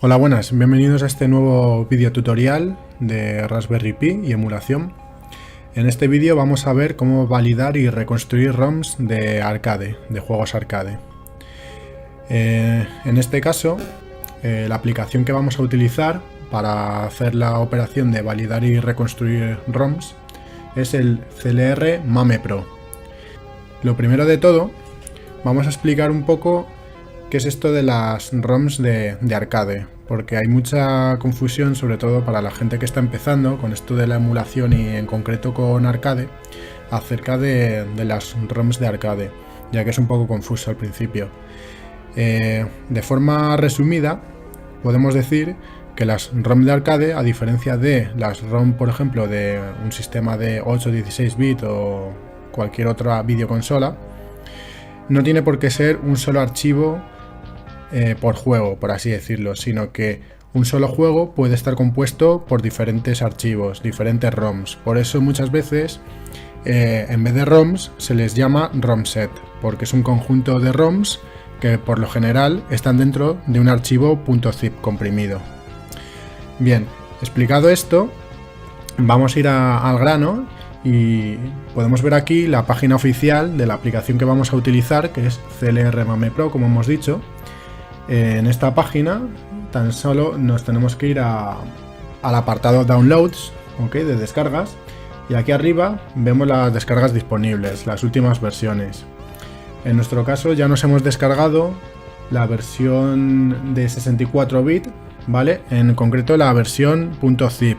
Hola, buenas, bienvenidos a este nuevo vídeo tutorial de Raspberry Pi y emulación. En este vídeo vamos a ver cómo validar y reconstruir ROMs de arcade, de juegos arcade. En este caso, la aplicación que vamos a utilizar para hacer la operación de validar y reconstruir ROMs es el CLR MAME Pro. Lo primero de todo, vamos a explicar un poco qué es esto de las ROMs de arcade, porque hay mucha confusión, sobre todo para la gente que está empezando con esto de la emulación y en concreto con arcade, acerca de las ROMs de arcade, ya que es un poco confuso al principio. De forma resumida, podemos decir que las ROM de arcade, a diferencia de las ROM, por ejemplo, de un sistema de 8 o 16 bits o cualquier otra videoconsola, no tiene por qué ser un solo archivo por juego, por así decirlo, sino que un solo juego puede estar compuesto por diferentes archivos, diferentes ROMs. Por eso muchas veces en vez de ROMs se les llama ROM set, porque es un conjunto de ROMs que por lo general están dentro de un archivo .zip comprimido. Bien, explicado esto, vamos a ir al grano y podemos ver aquí la página oficial de la aplicación que vamos a utilizar, que es CLR MAME Pro, como hemos dicho. En esta página tan solo nos tenemos que ir al apartado Downloads, de descargas, y aquí arriba vemos las descargas disponibles, las últimas versiones. En nuestro caso ya nos hemos descargado la versión de 64 bits, ¿vale? En concreto la versión .zip.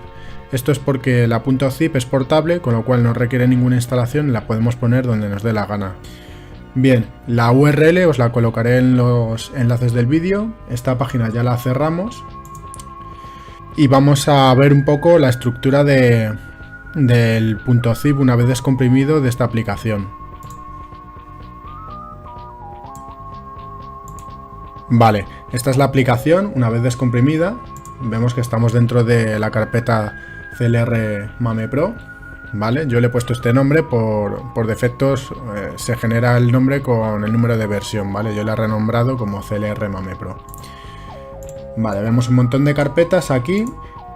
Esto es porque la .zip es portable, con lo cual no requiere ninguna instalación y la podemos poner donde nos dé la gana. Bien, la URL os la colocaré en los enlaces del vídeo. Esta página ya la cerramos y vamos a ver un poco la estructura del .zip una vez descomprimido de esta aplicación. Vale, esta es la aplicación una vez descomprimida. Vemos que estamos dentro de la carpeta CLR MAME Pro. Vale, yo le he puesto este nombre por defectos, se genera el nombre con el número de versión, ¿vale? Yo le he renombrado como CLR MAME Pro. Vale, vemos un montón de carpetas aquí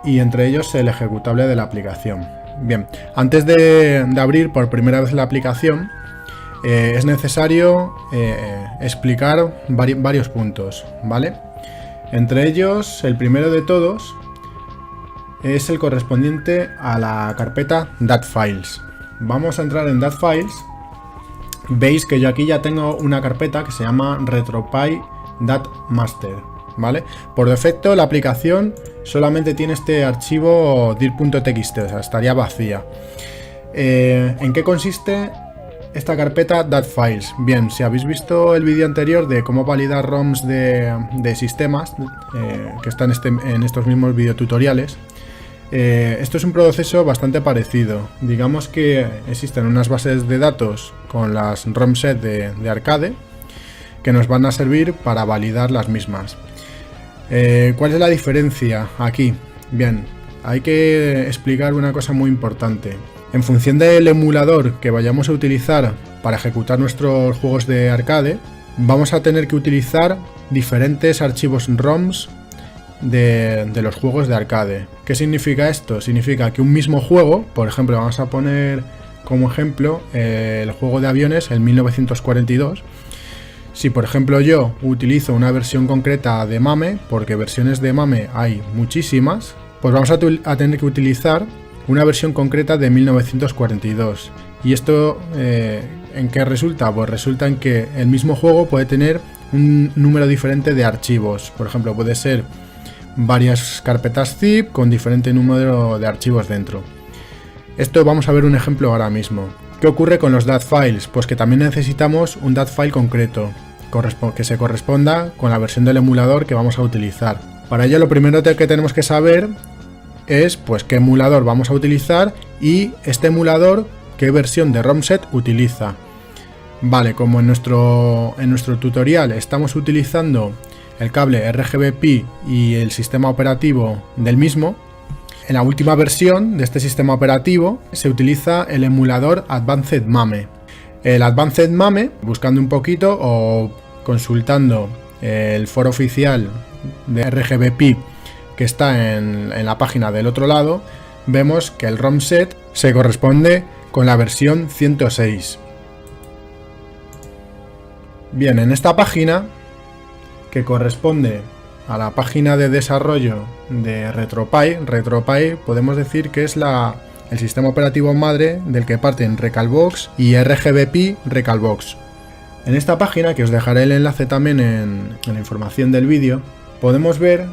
y entre ellos el ejecutable de la aplicación. Bien, antes de abrir por primera vez la aplicación, es necesario explicar varios puntos, ¿vale? Entre ellos, el primero de todos es el correspondiente a la carpeta .datfiles. Vamos a entrar en .datfiles. Veis que yo aquí ya tengo una carpeta que se llama retropy.master, ¿vale? Por defecto la aplicación solamente tiene este archivo dir.txt, o sea, estaría vacía. ¿En qué consiste esta carpeta .datfiles? Bien, si habéis visto el vídeo anterior de cómo validar ROMs de sistemas, que están en estos mismos videotutoriales, esto es un proceso bastante parecido. Digamos que existen unas bases de datos con las ROM set de arcade que nos van a servir para validar las mismas. ¿Cuál es la diferencia aquí? Bien, hay que explicar una cosa muy importante. En función del emulador que vayamos a utilizar para ejecutar nuestros juegos de arcade, vamos a tener que utilizar diferentes archivos ROMs de los juegos de arcade. ¿Qué significa esto? Significa que un mismo juego, por ejemplo, vamos a poner como ejemplo el juego de aviones, el 1942. Si por ejemplo yo utilizo una versión concreta de MAME, porque versiones de MAME hay muchísimas, pues vamos a tener que utilizar una versión concreta de 1942. ¿Y esto en qué resulta? Pues resulta en que el mismo juego puede tener un número diferente de archivos. Por ejemplo, puede ser varias carpetas zip con diferente número de archivos dentro. Esto vamos a ver un ejemplo ahora mismo. ¿Qué ocurre con los .datfiles? Pues que también necesitamos un .datfile concreto que se corresponda con la versión del emulador que vamos a utilizar. Para ello lo primero que tenemos que saber es pues qué emulador vamos a utilizar y este emulador qué versión de ROM set utiliza. Vale, como en nuestro tutorial estamos utilizando el cable RGB Pi y el sistema operativo del mismo, en la última versión de este sistema operativo se utiliza el emulador Advanced MAME. El Advanced MAME, buscando un poquito o consultando el foro oficial de RGBP que está en la página del otro lado, vemos que el ROM set se corresponde con la versión 106. Bien, en esta página, que corresponde a la página de desarrollo de RetroPie podemos decir que es el sistema operativo madre del que parten Recalbox y RGBP Recalbox. En esta página, que os dejaré el enlace también en la información del vídeo, podemos ver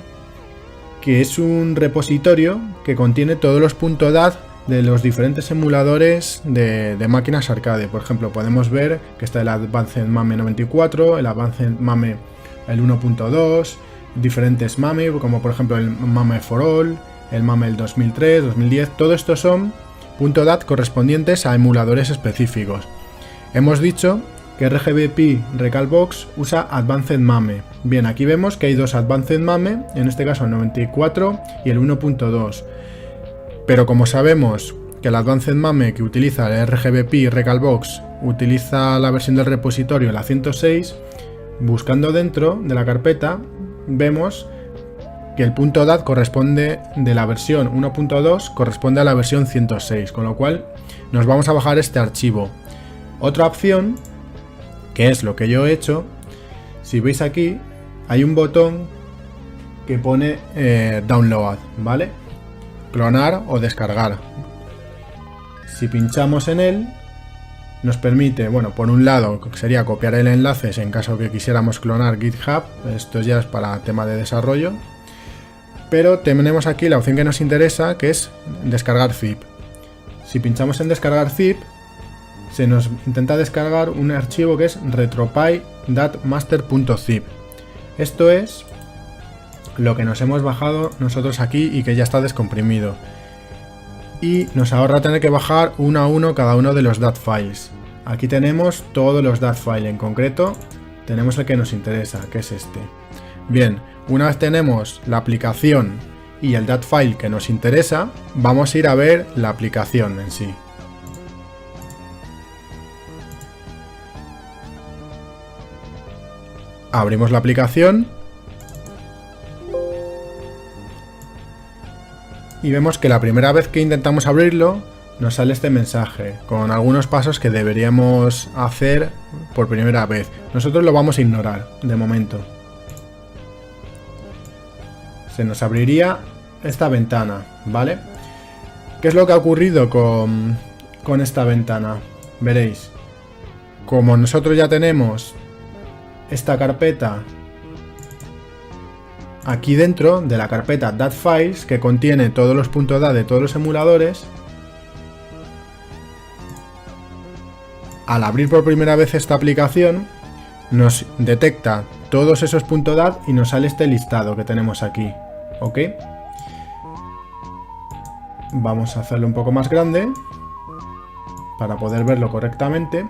que es un repositorio que contiene todos los .dat de los diferentes emuladores de máquinas arcade. Por ejemplo, podemos ver que está el Advanced MAME 94, el Advanced MAME el 1.2, diferentes MAME, como por ejemplo el MAME for All, el MAME el 2003, 2010, todo esto son .dat correspondientes a emuladores específicos. Hemos dicho que RGBP Recalbox usa Advanced MAME. Bien, aquí vemos que hay dos Advanced MAME, en este caso el 94 y el 1.2. Pero como sabemos que el Advanced MAME que utiliza el RGBP Recalbox utiliza la versión del repositorio, la 106, buscando dentro de la carpeta vemos que el .dat corresponde de la versión 1.2 corresponde a la versión 106, con lo cual nos vamos a bajar este archivo. Otra opción, que es lo que yo he hecho, si veis aquí hay un botón que pone download, ¿vale? Clonar o descargar. Si pinchamos en él, nos permite, bueno, por un lado sería copiar el enlace en caso que quisiéramos clonar GitHub, esto ya es para tema de desarrollo, pero tenemos aquí la opción que nos interesa, que es descargar zip. Si pinchamos en descargar zip, se nos intenta descargar un archivo que es retropie.master.zip. Esto es lo que nos hemos bajado nosotros aquí y que ya está descomprimido. Y nos ahorra tener que bajar uno a uno cada uno de los DAT files. Aquí tenemos todos los DAT files, en concreto tenemos el que nos interesa, que es este. Bien, una vez tenemos la aplicación y el DAT file que nos interesa, vamos a ir a ver la aplicación en sí. Abrimos la aplicación y vemos que la primera vez que intentamos abrirlo nos sale este mensaje con algunos pasos que deberíamos hacer por primera vez. Nosotros lo vamos a ignorar de momento. Se nos abriría esta ventana, ¿vale? ¿Qué es lo que ha ocurrido con esta ventana? Veréis, como nosotros ya tenemos esta carpeta aquí dentro de la carpeta DAT Files, que contiene todos los .dat de todos los emuladores, al abrir por primera vez esta aplicación nos detecta todos esos .dat y nos sale este listado que tenemos aquí, ¿ok? Vamos a hacerlo un poco más grande para poder verlo correctamente.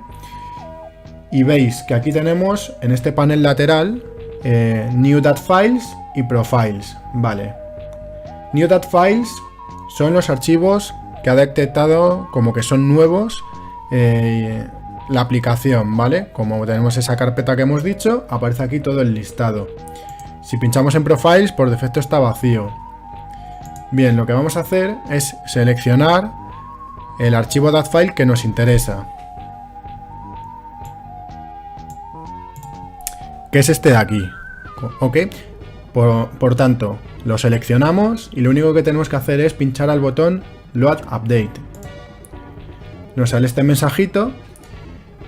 Y veis que aquí tenemos en este panel lateral New Dat Files y Profiles, vale. New Dat Files son los archivos que ha detectado como que son nuevos la aplicación, ¿vale? Como tenemos esa carpeta que hemos dicho, aparece aquí todo el listado. Si pinchamos en Profiles, por defecto está vacío. Bien, lo que vamos a hacer es seleccionar el archivo DAT file que nos interesa, que es este de aquí, ¿ok? Por tanto, lo seleccionamos y lo único que tenemos que hacer es pinchar al botón Load Update. Nos sale este mensajito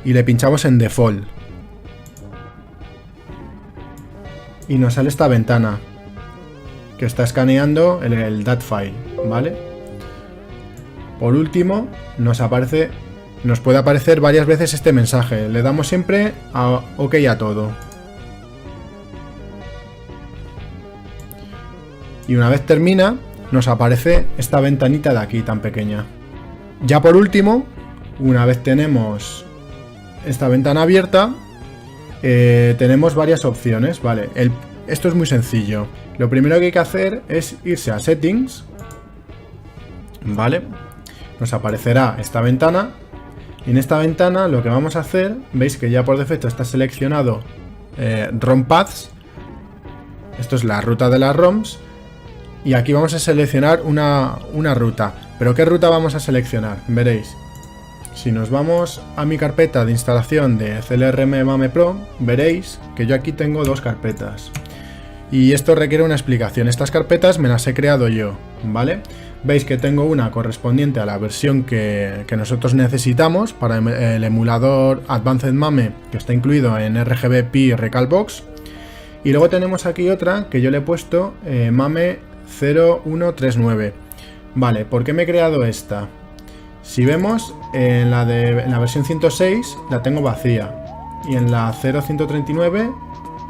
y le pinchamos en Default. Y nos sale esta ventana que está escaneando el DAT file, ¿vale? Por último, nos puede aparecer varias veces este mensaje. Le damos siempre a OK a todo. Y una vez termina, nos aparece esta ventanita de aquí tan pequeña. Ya por último, una vez tenemos esta ventana abierta, tenemos varias opciones, ¿vale? Esto es muy sencillo. Lo primero que hay que hacer es irse a Settings, ¿vale? Nos aparecerá esta ventana. Y en esta ventana lo que vamos a hacer, veis que ya por defecto está seleccionado ROM Paths. Esto es la ruta de las ROMs. Y aquí vamos a seleccionar una ruta. ¿Pero qué ruta vamos a seleccionar? Veréis. Si nos vamos a mi carpeta de instalación de CLRM MAME Pro, veréis que yo aquí tengo dos carpetas. Y esto requiere una explicación. Estas carpetas me las he creado yo, ¿vale? Veis que tengo una correspondiente a la versión que nosotros necesitamos para el emulador Advanced MAME, que está incluido en RGB Pi Recalbox. Y luego tenemos aquí otra que yo le he puesto MAME 0139. Vale, ¿por qué me he creado esta? Si vemos, en la versión 106 la tengo vacía. Y en la 0139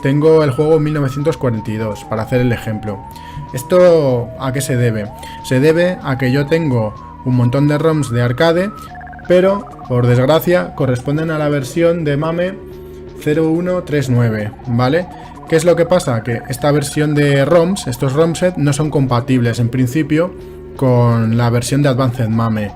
tengo el juego 1942, para hacer el ejemplo. ¿Esto a qué se debe? Se debe a que yo tengo un montón de ROMs de arcade, pero, por desgracia, corresponden a la versión de MAME 0139, ¿vale? ¿Qué es lo que pasa? Que esta versión de ROMs, estos ROMset, no son compatibles en principio con la versión de Advanced MAME.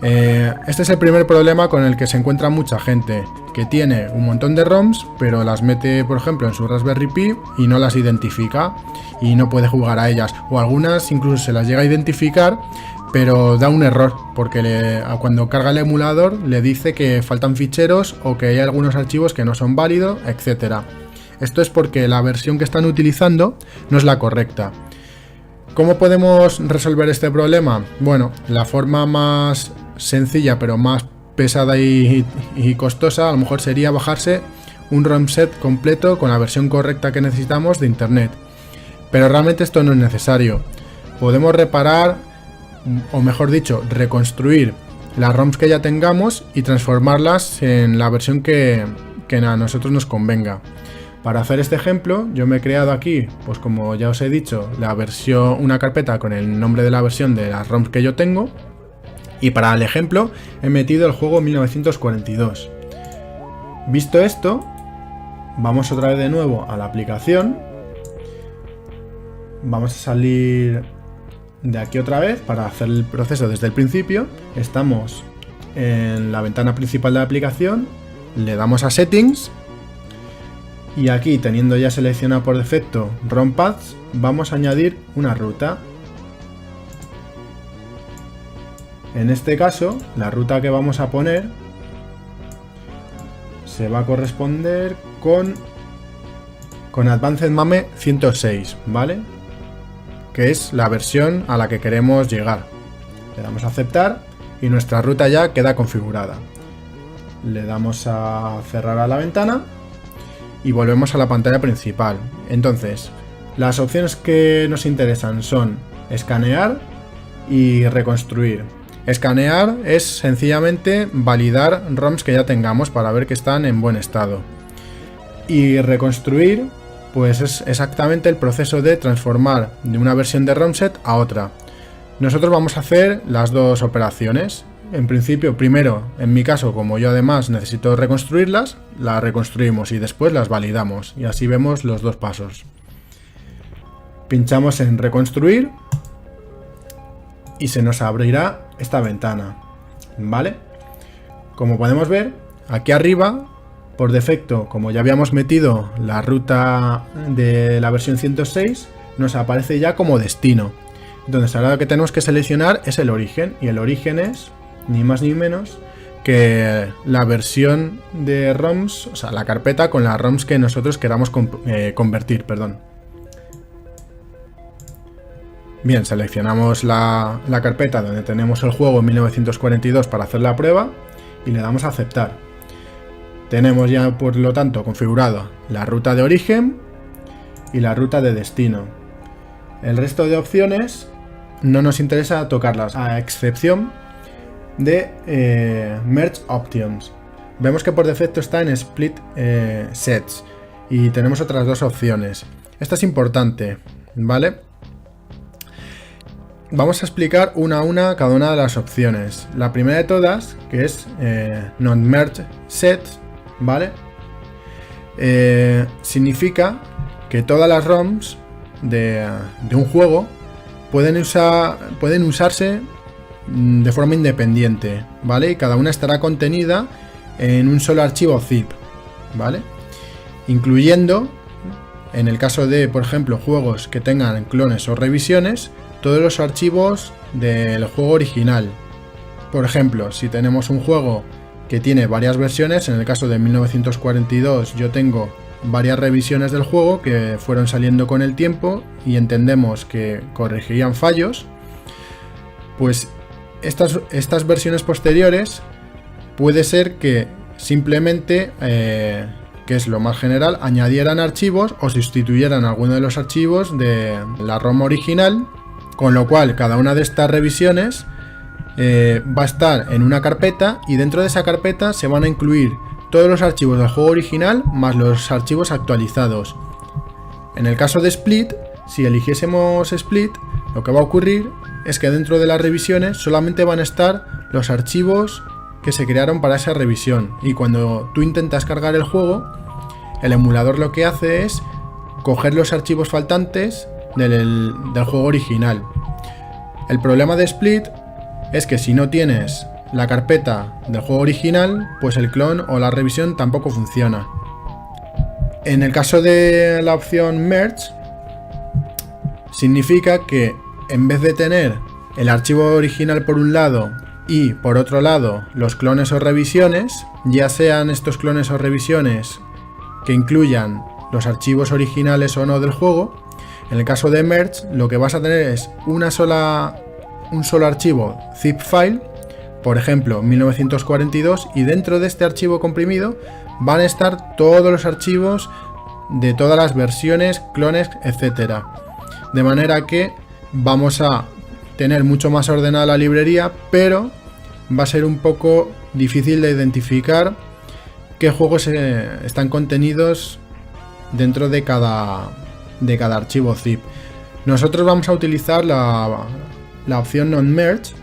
Este es el primer problema con el que se encuentra mucha gente, que tiene un montón de ROMs, pero las mete, por ejemplo, en su Raspberry Pi y no las identifica y no puede jugar a ellas. O algunas incluso se las llega a identificar, pero da un error, porque cuando carga el emulador le dice que faltan ficheros o que hay algunos archivos que no son válidos, etc. Esto es porque la versión que están utilizando no es la correcta. ¿Cómo podemos resolver este problema? Bueno, la forma más sencilla pero más pesada y costosa a lo mejor sería bajarse un ROM set completo con la versión correcta que necesitamos de internet. Pero realmente esto no es necesario. Podemos reparar, o mejor dicho, reconstruir las ROMs que ya tengamos y transformarlas en la versión que a nosotros nos convenga. Para hacer este ejemplo, yo me he creado aquí, pues como ya os he dicho, una carpeta con el nombre de la versión de las ROMs que yo tengo. Y para el ejemplo he metido el juego 1942. Visto esto, vamos otra vez de nuevo a la aplicación. Vamos a salir de aquí otra vez para hacer el proceso desde el principio. Estamos en la ventana principal de la aplicación, le damos a Settings. Y aquí, teniendo ya seleccionado por defecto ROM Paths, vamos a añadir una ruta. En este caso, la ruta que vamos a poner se va a corresponder con Advanced MAME 106, ¿vale? Que es la versión a la que queremos llegar. Le damos a aceptar y nuestra ruta ya queda configurada. Le damos a cerrar a la ventana y volvemos a la pantalla principal. Entonces, las opciones que nos interesan son escanear y reconstruir. Escanear es sencillamente validar ROMs que ya tengamos para ver que están en buen estado. Y reconstruir, pues es exactamente el proceso de transformar de una versión de ROM set a otra. Nosotros vamos a hacer las dos operaciones. En principio, primero, en mi caso, como yo además necesito reconstruirlas, las reconstruimos y después las validamos. Y así vemos los dos pasos. Pinchamos en reconstruir y se nos abrirá esta ventana, ¿vale? Como podemos ver, aquí arriba, por defecto, como ya habíamos metido la ruta de la versión 106, nos aparece ya como destino. Entonces ahora lo que tenemos que seleccionar es el origen, y el origen es ni más ni menos que la versión de ROMs, o sea, la carpeta con las ROMs que nosotros queramos convertir, perdón. Bien, seleccionamos la carpeta donde tenemos el juego 1942 para hacer la prueba y le damos a aceptar. Tenemos ya, por lo tanto, configurado la ruta de origen y la ruta de destino. El resto de opciones no nos interesa tocarlas, a excepción de Merge Options. Vemos que por defecto está en Split Sets y tenemos otras dos opciones. Esta es importante, ¿vale? Vamos a explicar una a una cada una de las opciones. La primera de todas, que es Non-Merge Sets, ¿vale? Significa que todas las ROMs de un juego pueden usarse de forma independiente, ¿vale? Y cada una estará contenida en un solo archivo zip, ¿vale? Incluyendo en el caso de, por ejemplo, juegos que tengan clones o revisiones, todos los archivos del juego original. Por ejemplo, si tenemos un juego que tiene varias versiones, en el caso de 1942 yo tengo varias revisiones del juego que fueron saliendo con el tiempo y entendemos que corregirían fallos, pues estas versiones posteriores puede ser que simplemente, que es lo más general, añadieran archivos o sustituyeran alguno de los archivos de la ROM original, con lo cual cada una de estas revisiones va a estar en una carpeta y dentro de esa carpeta se van a incluir todos los archivos del juego original más los archivos actualizados. En el caso de Split, si eligiésemos Split, lo que va a ocurrir es que dentro de las revisiones solamente van a estar los archivos que se crearon para esa revisión, y cuando tú intentas cargar el juego, el emulador lo que hace es coger los archivos faltantes del juego original. El problema de Split es que si no tienes la carpeta del juego original, pues el clon o la revisión tampoco funciona. En el caso de la opción Merge, significa que en vez de tener el archivo original por un lado y por otro lado los clones o revisiones, ya sean estos clones o revisiones que incluyan los archivos originales o no del juego, en el caso de Merge lo que vas a tener es un solo archivo zip file, por ejemplo 1942, y dentro de este archivo comprimido van a estar todos los archivos de todas las versiones, clones, etcétera. De manera que vamos a tener mucho más ordenada la librería, pero va a ser un poco difícil de identificar qué juegos están contenidos dentro de cada archivo zip. Nosotros vamos a utilizar la opción non-merge,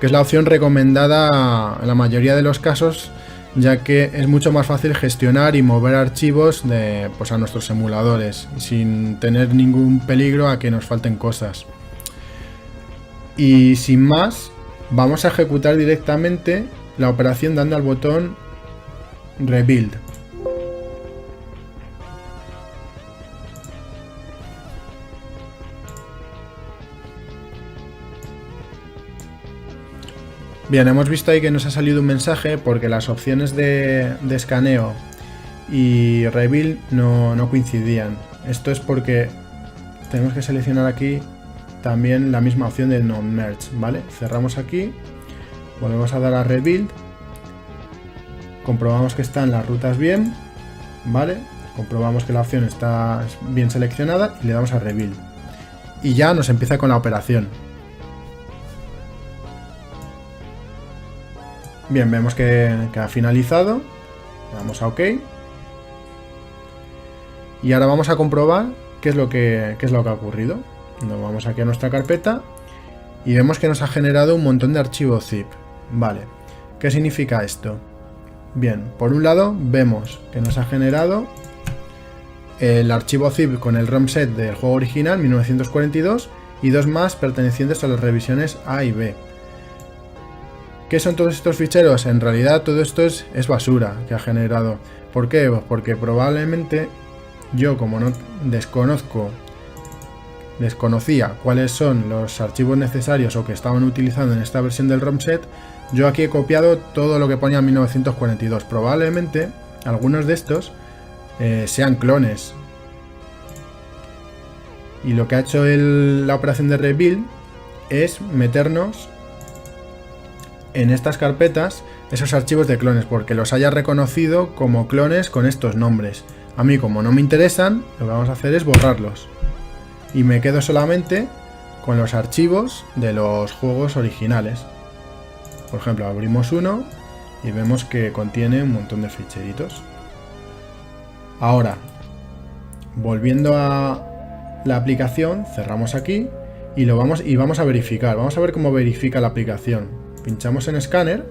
que es la opción recomendada en la mayoría de los casos, ya que es mucho más fácil gestionar y mover archivos a nuestros emuladores sin tener ningún peligro a que nos falten cosas. Y sin más, vamos a ejecutar directamente la operación dando al botón Rebuild. Bien, hemos visto ahí que nos ha salido un mensaje porque las opciones de escaneo y rebuild no coincidían. Esto es porque tenemos que seleccionar aquí también la misma opción de non-merge, ¿vale? Cerramos aquí, volvemos a dar a rebuild, comprobamos que están las rutas bien, ¿vale? Comprobamos que la opción está bien seleccionada y le damos a rebuild. Y ya nos empieza con la operación. Bien, vemos que ha finalizado, le damos a OK. Y ahora vamos a comprobar qué es lo que ha ocurrido. Nos vamos aquí a nuestra carpeta y vemos que nos ha generado un montón de archivos zip. Vale, ¿qué significa esto? Bien, por un lado vemos que nos ha generado el archivo zip con el ROM set del juego original 1942 y dos más pertenecientes a las revisiones A y B. ¿Qué son todos estos ficheros? En realidad todo esto es basura que ha generado. ¿Por qué? Pues porque probablemente yo, como no desconocía cuáles son los archivos necesarios o que estaban utilizando en esta versión del ROM set, yo aquí he copiado todo lo que ponía 1942. Probablemente algunos de estos sean clones. Y lo que ha hecho la operación de rebuild es meternos en estas carpetas esos archivos de clones, porque los haya reconocido como clones con estos nombres. A mí, como no me interesan, lo que vamos a hacer es borrarlos. Y me quedo solamente con los archivos de los juegos originales. Por ejemplo, abrimos uno y vemos que contiene un montón de ficheritos. Ahora, volviendo a la aplicación, cerramos aquí y vamos a verificar. Vamos a ver cómo verifica la aplicación. Pinchamos en escáner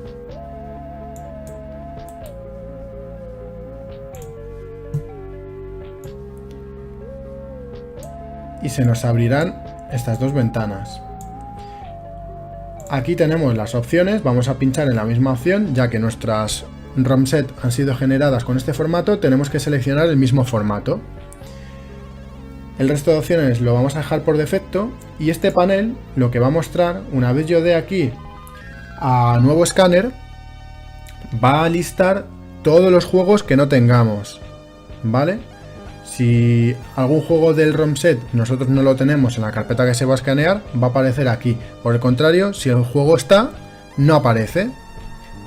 y se nos abrirán estas dos ventanas. Aquí tenemos las opciones, vamos a pinchar en la misma opción, ya que nuestras ROM set han sido generadas con este formato, tenemos que seleccionar el mismo formato. El resto de opciones lo vamos a dejar por defecto y este panel lo que va a mostrar, una vez yo dé aquí a nuevo escáner, va a listar todos los juegos que no tengamos, ¿vale? Si algún juego del ROM set nosotros no lo tenemos en la carpeta que se va a escanear, va a aparecer aquí. Por el contrario, si el juego está, no aparece.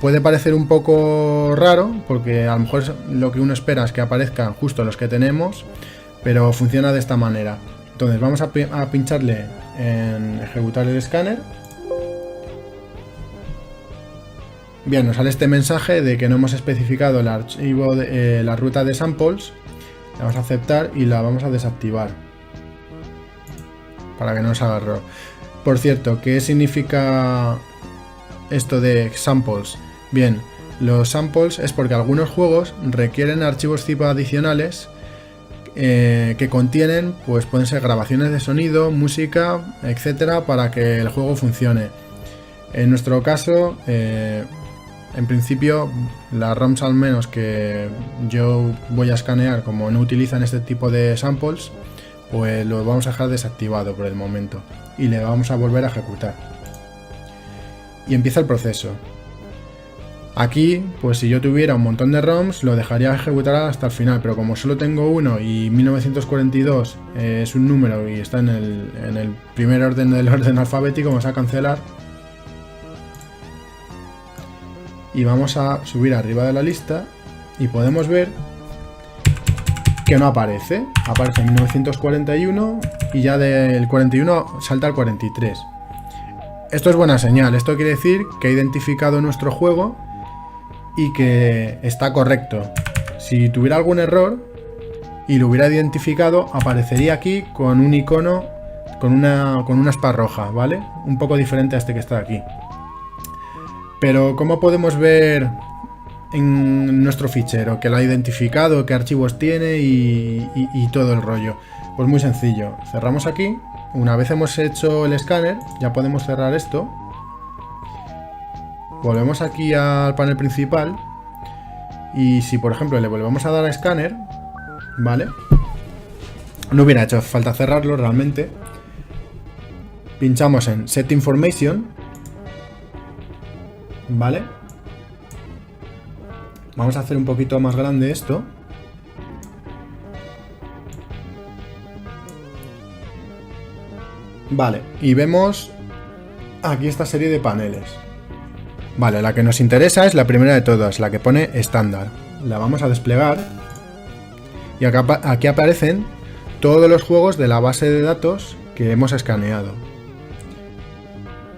Puede parecer un poco raro, porque a lo mejor lo que uno espera es que aparezcan justo los que tenemos, pero funciona de esta manera. Entonces vamos a pincharle en ejecutar el escáner. Bien, nos sale este mensaje de que no hemos especificado el archivo de la ruta de samples. Le vamos a aceptar y la vamos a desactivar para que no nos haga error. Por cierto, ¿qué significa esto de samples? Bien, los samples es porque algunos juegos requieren archivos zip adicionales que contienen, pues pueden ser grabaciones de sonido, música, etcétera, para que el juego funcione. En nuestro caso, en principio, las ROMs al menos que yo voy a escanear, como no utilizan este tipo de samples, pues lo vamos a dejar desactivado por el momento y le vamos a volver a ejecutar. Y empieza el proceso. Aquí, pues si yo tuviera un montón de ROMs, lo dejaría ejecutar hasta el final, pero como solo tengo uno y 1942 es un número y está en el primer orden del orden alfabético, vamos a cancelar. Y vamos a subir arriba de la lista y podemos ver que no aparece. Aparece 1941 y ya del 41 salta al 43. Esto es buena señal. Esto quiere decir que ha identificado nuestro juego y que está correcto. Si tuviera algún error y lo hubiera identificado, aparecería aquí con un icono con una aspa roja, ¿vale? Un poco diferente a este que está aquí. Pero ¿cómo podemos ver en nuestro fichero que lo ha identificado, qué archivos tiene y todo el rollo? Pues muy sencillo, cerramos aquí. Una vez hemos hecho el escáner, ya podemos cerrar esto. Volvemos aquí al panel principal y si por ejemplo le volvemos a dar a escáner, ¿vale? No hubiera hecho falta cerrarlo realmente. Pinchamos en Set Information. ¿Vale? Vamos a hacer un poquito más grande esto. Vale, y vemos aquí esta serie de paneles. Vale, la que nos interesa es la primera de todas, la que pone estándar. La vamos a desplegar. Y aquí aparecen todos los juegos de la base de datos que hemos escaneado.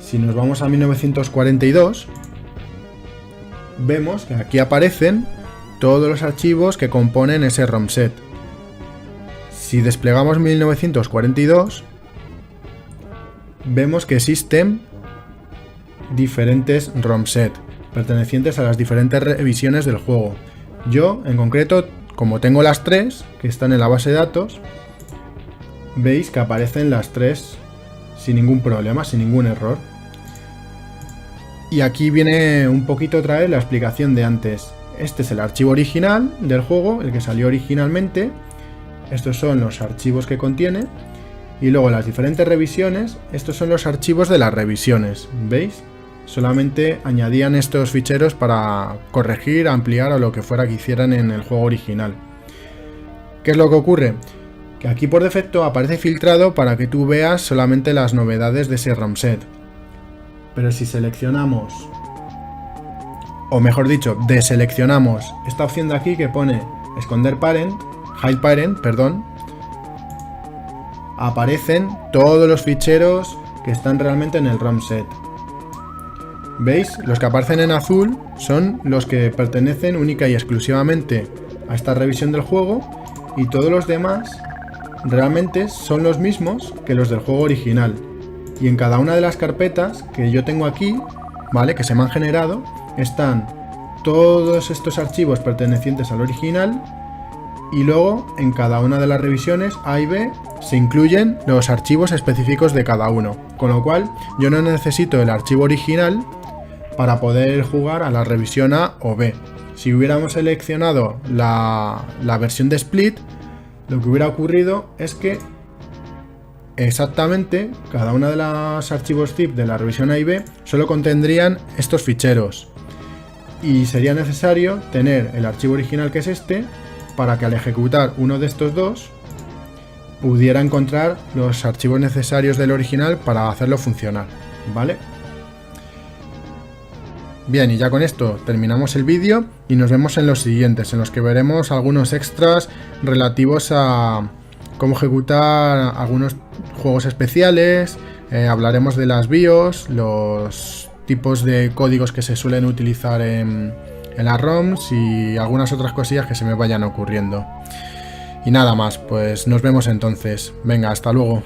Si nos vamos a 1942... vemos que aquí aparecen todos los archivos que componen ese ROM set. Si desplegamos 1942, vemos que existen diferentes ROM set pertenecientes a las diferentes revisiones del juego. Yo, en concreto, como tengo las tres que están en la base de datos, veis que aparecen las tres sin ningún problema, sin ningún error. Y aquí viene un poquito otra vez la explicación de antes. Este es el archivo original del juego, el que salió originalmente. Estos son los archivos que contiene. Y luego las diferentes revisiones, estos son los archivos de las revisiones. ¿Veis? Solamente añadían estos ficheros para corregir, ampliar o lo que fuera que hicieran en el juego original. ¿Qué es lo que ocurre? Que aquí por defecto aparece filtrado para que tú veas solamente las novedades de ese ROM set. Pero si seleccionamos, o mejor dicho, deseleccionamos esta opción de aquí que pone esconder parent, hide parent, perdón, aparecen todos los ficheros que están realmente en el ROM set. ¿Veis? Los que aparecen en azul son los que pertenecen única y exclusivamente a esta revisión del juego y todos los demás realmente son los mismos que los del juego original. Y en cada una de las carpetas que yo tengo aquí, ¿vale? Que se me han generado, están todos estos archivos pertenecientes al original y luego en cada una de las revisiones A y B se incluyen los archivos específicos de cada uno. Con lo cual yo no necesito el archivo original para poder jugar a la revisión A o B. Si hubiéramos seleccionado la versión de Split, lo que hubiera ocurrido es que exactamente cada una de los archivos zip de la revisión A y B solo contendrían estos ficheros. Y sería necesario tener el archivo original, que es este, para que al ejecutar uno de estos dos pudiera encontrar los archivos necesarios del original para hacerlo funcionar, ¿vale? Bien, y ya con esto terminamos el vídeo y nos vemos en los siguientes, en los que veremos algunos extras relativos a cómo ejecutar algunos juegos especiales, hablaremos de las BIOS, los tipos de códigos que se suelen utilizar en las ROMs y algunas otras cosillas que se me vayan ocurriendo. Y nada más, pues nos vemos entonces. Venga, hasta luego.